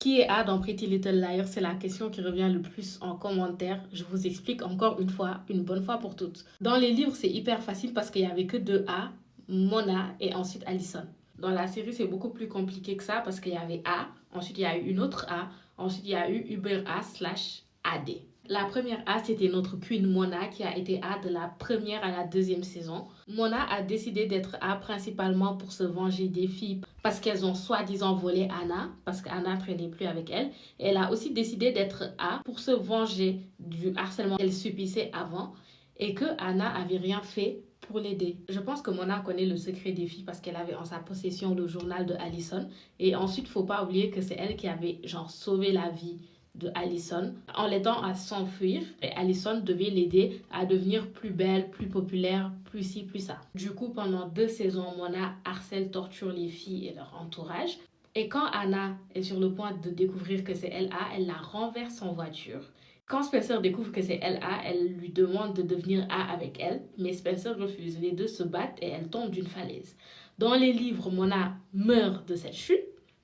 Qui est A dans Pretty Little Liars? C'est la question qui revient le plus en commentaire. Je vous explique encore une fois, une bonne fois pour toutes. Dans les livres, c'est hyper facile parce qu'il n'y avait que deux A, Mona et ensuite Allison. Dans la série, c'est beaucoup plus compliqué que ça parce qu'il y avait A, ensuite il y a eu une autre A, ensuite il y a eu Uber A slash AD. La première A, c'était notre queen Mona qui a été A de la première à la deuxième saison. Mona a décidé d'être A principalement pour se venger des filles parce qu'elles ont soi-disant volé Anna, parce qu'Anna traînait plus avec elle. Et elle a aussi décidé d'être A pour se venger du harcèlement qu'elle subissait avant et que Anna avait rien fait pour l'aider. Je pense que Mona connaît le secret des filles parce qu'elle avait en sa possession le journal de Allison. Et ensuite, faut pas oublier que c'est elle qui avait genre sauvé la vie de Allison en l'aidant à s'enfuir, et Allison devait l'aider à devenir plus belle, plus populaire, plus ci, plus ça. Du coup, pendant 2 saisons, Mona harcèle, torture les filles et leur entourage. Et quand Anna est sur le point de découvrir que c'est elle la renverse en voiture. Quand Spencer découvre que c'est elle lui demande de devenir A avec elle, mais Spencer refuse. Les deux se battent et elle tombe d'une falaise. Dans les livres, Mona meurt de cette chute,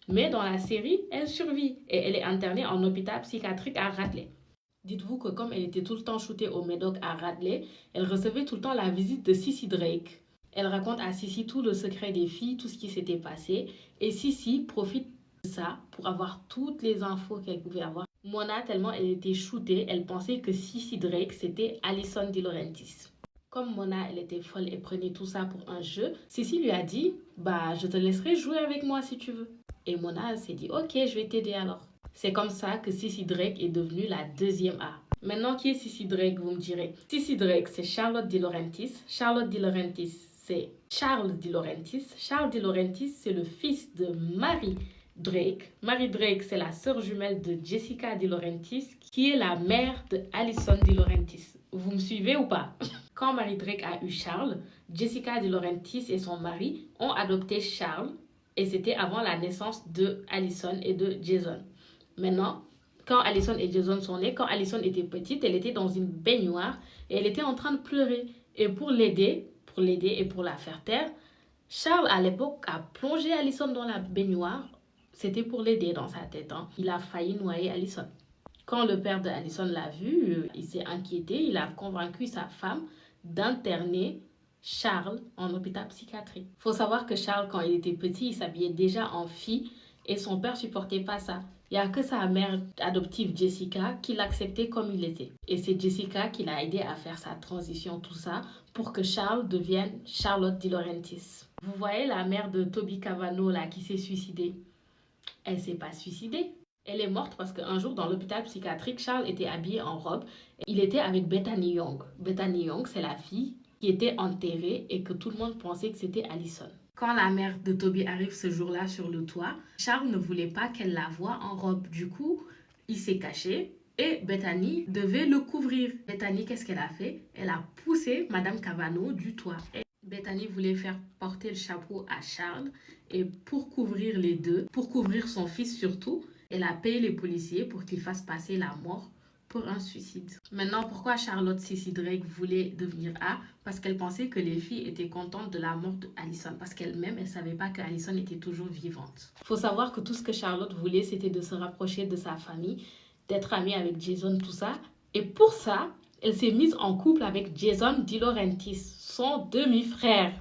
mais dans la série, elle survit et elle est internée en hôpital psychiatrique à Radley. Dites-vous que comme elle était tout le temps shootée au Médoc à Radley, elle recevait tout le temps la visite de Sissy Drake. Elle raconte à Sissy tout le secret des filles, tout ce qui s'était passé, et Sissy profite de ça pour avoir toutes les infos qu'elle pouvait avoir. Mona, tellement elle était shootée, elle pensait que Sissy Drake, c'était Alison De Laurentiis. Comme Mona, elle était folle et prenait tout ça pour un jeu, Sissy lui a dit « Bah, je te laisserai jouer avec moi si tu veux ». Et Mona s'est dit « Ok, je vais t'aider alors ». C'est comme ça que Sissy Drake est devenue la deuxième A. Maintenant, qui est Sissy Drake, vous me direz? Sissy Drake, c'est Charlotte De Laurentiis. Charlotte De Laurentiis, c'est Charles De Laurentiis. Charles De Laurentiis, c'est le fils de Mary Drake. Mary Drake, c'est la sœur jumelle de Jessica De Laurentiis, qui est la mère de Alison De Laurentiis. Vous me suivez ou pas? Quand Mary Drake a eu Charles, Jessica De Laurentiis et son mari ont adopté Charles, et c'était avant la naissance de Alison et de Jason. Maintenant, quand Alison et Jason sont nés, quand Alison était petite, elle était dans une baignoire et elle était en train de pleurer. Et pour l'aider et pour la faire taire, Charles à l'époque a plongé Alison dans la baignoire. C'était pour l'aider dans sa tête. Il a failli noyer Alison. Quand le père de Alison l'a vu, il s'est inquiété. Il a convaincu sa femme d'interner Charles en hôpital psychiatrique. Faut savoir que Charles, quand il était petit, il s'habillait déjà en fille et son père supportait pas ça. Il n'y a que sa mère adoptive Jessica qui l'acceptait comme il était. Et c'est Jessica qui l'a aidé à faire sa transition, tout ça, pour que Charles devienne Charlotte De Laurentiis. Vous voyez la mère de Toby Cavanaugh là qui s'est suicidée? Elle s'est pas suicidée. Elle est morte parce qu'un jour, dans l'hôpital psychiatrique, Charles était habillé en robe. Il était avec Bethany Young. Bethany Young, c'est la fille qui était enterrée et que tout le monde pensait que c'était Allison. Quand la mère de Toby arrive ce jour-là sur le toit, Charles ne voulait pas qu'elle la voie en robe. Du coup, il s'est caché et Bethany devait le couvrir. Bethany, qu'est-ce qu'elle a fait? Elle a poussé Madame Cavanaugh du toit. Et Bethany voulait faire porter le chapeau à Charles et pour couvrir les deux, pour couvrir son fils surtout, elle a payé les policiers pour qu'ils fassent passer la mort pour un suicide. Maintenant, pourquoi Charlotte Sissy Drake voulait devenir A? Parce qu'elle pensait que les filles étaient contentes de la mort d'Alison. Parce qu'elle-même, elle ne savait pas qu'Alison était toujours vivante. Il faut savoir que tout ce que Charlotte voulait, c'était de se rapprocher de sa famille, d'être amie avec Jason, tout ça. Et pour ça, elle s'est mise en couple avec Jason De Laurentiis, son demi-frère,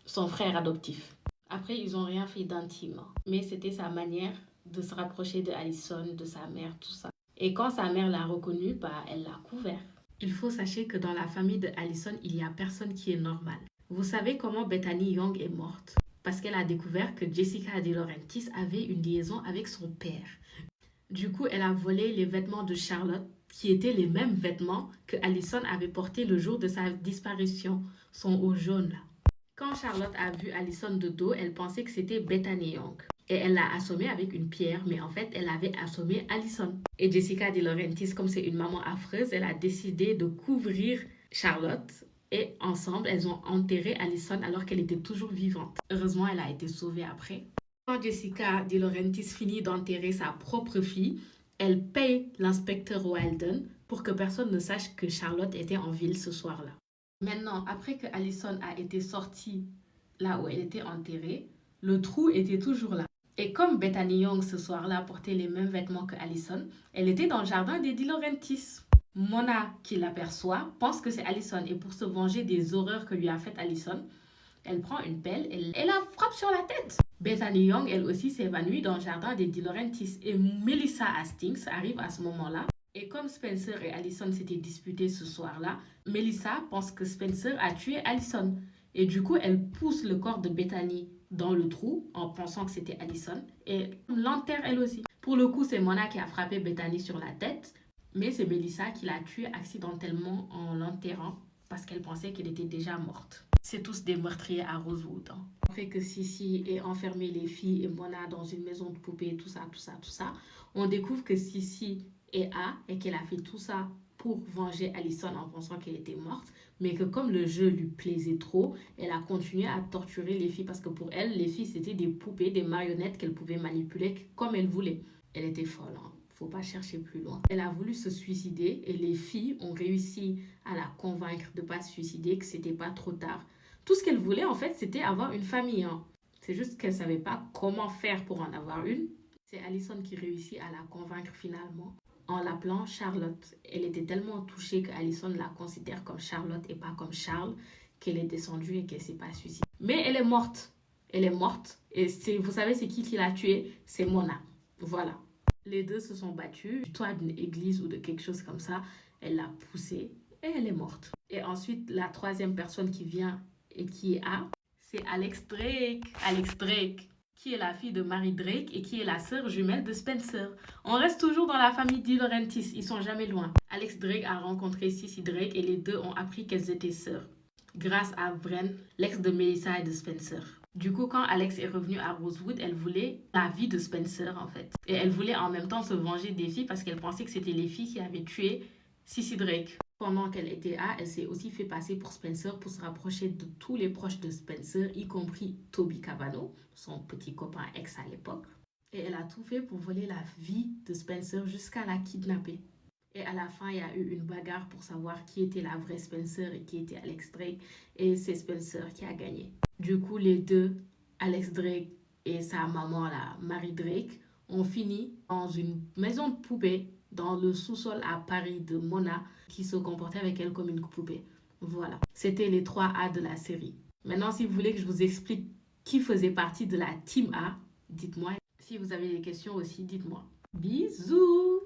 son frère adoptif. Après, ils n'ont rien fait d'intime, mais c'était sa manière de se rapprocher de Allison, de sa mère, tout ça. Et quand sa mère l'a reconnu, elle l'a couvert. Il faut sachez que dans la famille de Allison, il n'y a personne qui est normal. Vous savez comment Bethany Young est morte? Parce qu'elle a découvert que Jessica De Laurentiis avait une liaison avec son père. Du coup, elle a volé les vêtements de Charlotte, qui étaient les mêmes vêtements que Allison avait portés le jour de sa disparition, son haut jaune là. Quand Charlotte a vu Allison de dos, elle pensait que c'était Bethany Young. Et elle l'a assommée avec une pierre, mais en fait, elle avait assommé Allison. Et Jessica De Laurentiis, comme c'est une maman affreuse, elle a décidé de couvrir Charlotte. Et ensemble, elles ont enterré Allison alors qu'elle était toujours vivante. Heureusement, elle a été sauvée après. Quand Jessica De Laurentiis finit d'enterrer sa propre fille, elle paye l'inspecteur Wilden pour que personne ne sache que Charlotte était en ville ce soir-là. Maintenant, après que Allison a été sortie là où elle était enterrée, le trou était toujours là. Et comme Bethany Young ce soir-là portait les mêmes vêtements que Allison, elle était dans le jardin des De Laurentiis. Mona, qui l'aperçoit, pense que c'est Allison et pour se venger des horreurs que lui a faites Allison, elle prend une pelle et la frappe sur la tête. Bethany Young, elle aussi, s'évanouit dans le jardin des De Laurentiis et Melissa Hastings arrive à ce moment-là. Et comme Spencer et Allison s'étaient disputés ce soir-là, Melissa pense que Spencer a tué Allison. Et du coup, elle pousse le corps de Bethany dans le trou en pensant que c'était Allison et l'enterre elle aussi. Pour le coup, c'est Mona qui a frappé Bethany sur la tête, mais c'est Melissa qui l'a tuée accidentellement en l'enterrant parce qu'elle pensait qu'elle était déjà morte. C'est tous des meurtriers à Rosewood. Après que Sissy ait enfermé les filles et Mona dans une maison de poupées, tout ça, on découvre que Sissy est A et qu'elle a fait tout ça pour venger Allison en pensant qu'elle était morte, mais que comme le jeu lui plaisait trop, elle a continué à torturer les filles parce que pour elle, les filles c'était des poupées, des marionnettes qu'elle pouvait manipuler comme elle voulait. Elle était folle, hein. Faut pas chercher plus loin. Elle a voulu se suicider et les filles ont réussi à la convaincre de pas se suicider, que c'était pas trop tard. Tout ce qu'elle voulait en fait, c'était avoir une famille, hein. C'est juste qu'elle savait pas comment faire pour en avoir une. C'est Allison qui réussit à la convaincre finalement en l'appelant Charlotte. Elle était tellement touchée que Allison la considère comme Charlotte et pas comme Charles qu'elle est descendue et qu'elle s'est pas suicidée. Mais elle est morte. Elle est morte. Et vous savez c'est qui l'a tuée? C'est Mona. Voilà. Les deux se sont battus du toit d'une église ou de quelque chose comme ça. Elle l'a poussée et elle est morte. Et ensuite, la troisième personne qui vient et qui est A, c'est Alex Drake. Alex Drake, qui est la fille de Mary Drake et qui est la sœur jumelle de Spencer. On reste toujours dans la famille De Laurentiis, ils sont jamais loin. Alex Drake a rencontré Sissy Drake et les deux ont appris qu'elles étaient sœurs, grâce à Vren, l'ex de Melissa et de Spencer. Du coup, quand Alex est revenue à Rosewood, elle voulait la vie de Spencer en fait. Et elle voulait en même temps se venger des filles parce qu'elle pensait que c'était les filles qui avaient tué Sissy Drake. Pendant qu'elle était là, elle s'est aussi fait passer pour Spencer pour se rapprocher de tous les proches de Spencer, y compris Toby Cavano, son petit copain ex à l'époque. Et elle a tout fait pour voler la vie de Spencer jusqu'à la kidnapper. Et à la fin, il y a eu une bagarre pour savoir qui était la vraie Spencer et qui était Alex Drake. Et c'est Spencer qui a gagné. Du coup, les deux, Alex Drake et sa maman, la Mary Drake, ont fini dans une maison de poupée dans le sous-sol à Paris de Mona qui se comportait avec elle comme une poupée. Voilà. C'était les 3 A de la série. Maintenant, si vous voulez que je vous explique qui faisait partie de la Team A, dites-moi. Si vous avez des questions aussi, dites-moi. Bisous!